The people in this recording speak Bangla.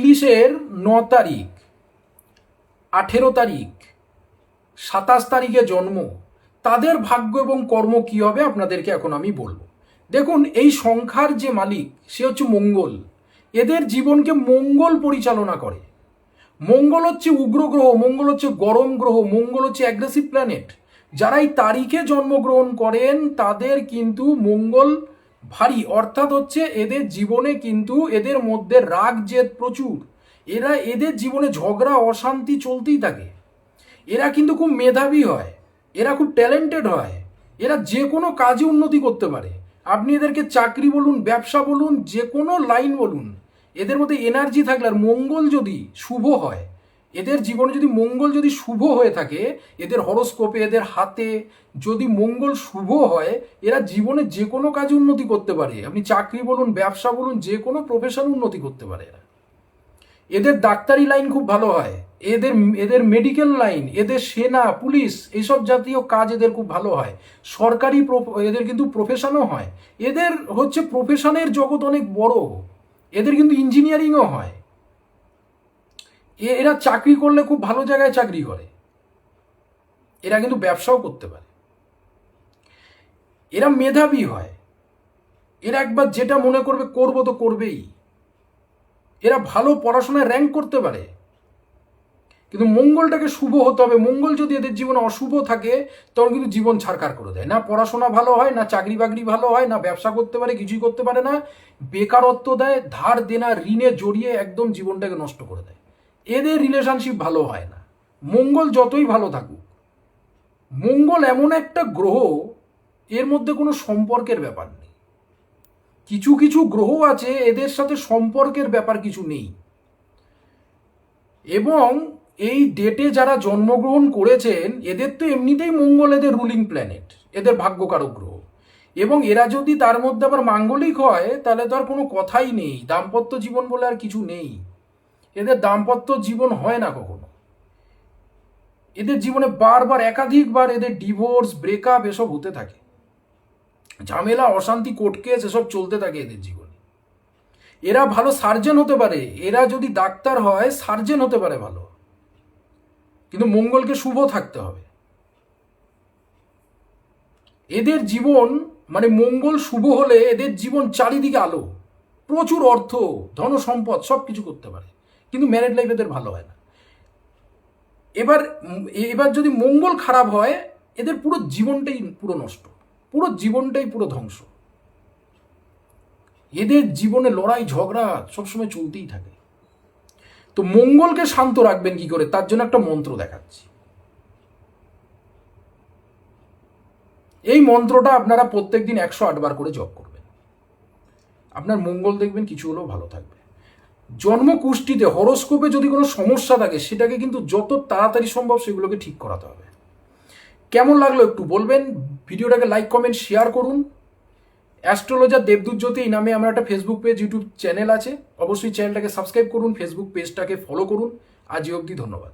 জ্যোতিষের 9 তারিখ, 18 তারিখ, 27 তারিখে জন্ম, তাদের ভাগ্য এবং কর্ম কি হবে আপনাদেরকে এখন আমি বলবো। দেখুন, এই সংখ্যার যে মালিক সে হচ্ছে মঙ্গল। এদের জীবনকে মঙ্গল পরিচালনা করে। মঙ্গল হচ্ছে উগ্র গ্রহ, মঙ্গল হচ্ছে গরম গ্রহ, মঙ্গল হচ্ছে অ্যাগ্রেসিভ প্ল্যানেট। যারা এই তারিখে জন্মগ্রহণ করেন তাদের কিন্তু মঙ্গল ভারী, অর্থাৎ হচ্ছে এদের জীবনে কিন্তু এদের মধ্যে রাগ জেদ প্রচুর। এদের জীবনে ঝগড়া অশান্তি চলতেই থাকে। এরা কিন্তু খুব মেধাবী হয়, এরা খুব ট্যালেন্টেড হয়, এরা যে কোনো কাজে উন্নতি করতে পারে। আপনি এদেরকে চাকরি বলুন, ব্যবসা বলুন, যে কোনো লাইন বলুন, এদের মধ্যে এনার্জি থাকলে আর মঙ্গল যদি শুভ হয়, এদের জীবনে যদি মঙ্গল যদি শুভ হয়ে থাকে, এদের হরোস্কোপে এদের হাতে যদি মঙ্গল শুভ হয়, এরা জীবনে যে কোনো কাজে উন্নতি করতে পারে। আপনি চাকরি বলুন, ব্যবসা বলুন, যে কোনো প্রফেশন উন্নতি করতে পারে এরা। এদের ডাক্তারি লাইন খুব ভালো হয়, এদের এদের মেডিকেল লাইন, এদের সেনা পুলিশ এইসব জাতীয় কাজ এদের খুব ভালো হয়। সরকারি এদের কিন্তু প্রফেশনও হয়। এদের হচ্ছে প্রফেশনের জগৎ অনেক বড়। এদের কিন্তু ইঞ্জিনিয়ারিংও হয়। এরা চাকরি করলে খুব ভালো জায়গায় চাকরি করে। এরা কিন্তু ব্যবসাও করতে পারে। এরা মেধাবী হয়। এরা একবার যেটা মনে করবে করবো তো করবেই। এরা ভালো পড়াশোনায় র্যাঙ্ক করতে পারে। কিন্তু মঙ্গলটাকে শুভ হতে হবে। মঙ্গল যদি এদের জীবনে অশুভ থাকে তখন কিন্তু জীবন ছাড়খাড় করে দেয়। না পড়াশোনা ভালো হয়, না চাকরি বাকরি ভালো হয়, না ব্যবসা করতে পারে, কিছুই করতে পারে না। বেকারত্ব দেয়, ধার দেনা ঋণে জড়িয়ে একদম জীবনটাকে নষ্ট করে দেয়। এদের রিলেশনশিপ ভালো হয় না, মঙ্গল যতই ভালো থাকুক। মঙ্গল এমন একটা গ্রহ, এর মধ্যে কোনো সম্পর্কের ব্যাপার নেই। কিছু কিছু গ্রহ আছে এদের সাথে সম্পর্কের ব্যাপার কিছু নেই। এবং এই ডেটে যারা জন্মগ্রহণ করেছেন এদের তো এমনিতেই মঙ্গল এদের রুলিং প্ল্যানেট, এদের ভাগ্যকারক গ্রহ। এবং এরা যদি তার মধ্যে আবার মাঙ্গলিক হয় তাহলে তো আর কোনো কথাই নেই, দাম্পত্য জীবন বলে আর কিছু নেই। এদের দাম্পত্য জীবন হয় না কখনো। এদের জীবনে বারবার একাধিকবার এদের ডিভোর্স, ব্রেকআপ এসব হতে থাকে। ঝামেলা অশান্তি কোর্ট কেস এসব চলতে থাকে এদের জীবনে। এরা ভালো সার্জন হতে পারে, এরা যদি ডাক্তার হয় সার্জন হতে পারে ভালো, কিন্তু মঙ্গলকে শুভ থাকতে হবে। এদের জীবন মানে মঙ্গল শুভ হলে এদের জীবন চারিদিকে আলো, প্রচুর অর্থ, ধন সম্পদ সব কিছু করতে পারে, কিন্তু ম্যারেড লাইফ এদের ভালো হয় না। এবার এবার যদি মঙ্গল খারাপ হয় এদের পুরো জীবনটাই পুরো নষ্ট, পুরো জীবনটাই পুরো ধ্বংস। এদের জীবনে লড়াই ঝগড়া সবসময় চলতেই থাকে। তো মঙ্গলকে শান্ত রাখবেন কি করে, তার জন্য একটা মন্ত্র দেখাচ্ছি। এই মন্ত্রটা আপনারা প্রত্যেকদিন 108 বার করে জপ করবেন। আপনার মঙ্গল দেখবেন কিছু হলেও ভালো থাকবে। জন্মকুষ্ঠিতে হরোস্কোপে যদি কোনো সমস্যা থাকে সেটাকে কিন্তু যত তাড়াতাড়ি সম্ভব সেগুলোকে ঠিক করাতে হবে। কেমন লাগলো একটু বলবেন। ভিডিওটাকে লাইক কমেন্ট শেয়ার করুন। অ্যাস্ট্রোলজার দেবদূত জ্যোতি এই নামে আমার একটা ফেসবুক পেজ, ইউটিউব চ্যানেল আছে। অবশ্যই চ্যানেলটাকে সাবস্ক্রাইব করুন, ফেসবুক পেজটাকে ফলো করুন। আজ অবধি ধন্যবাদ।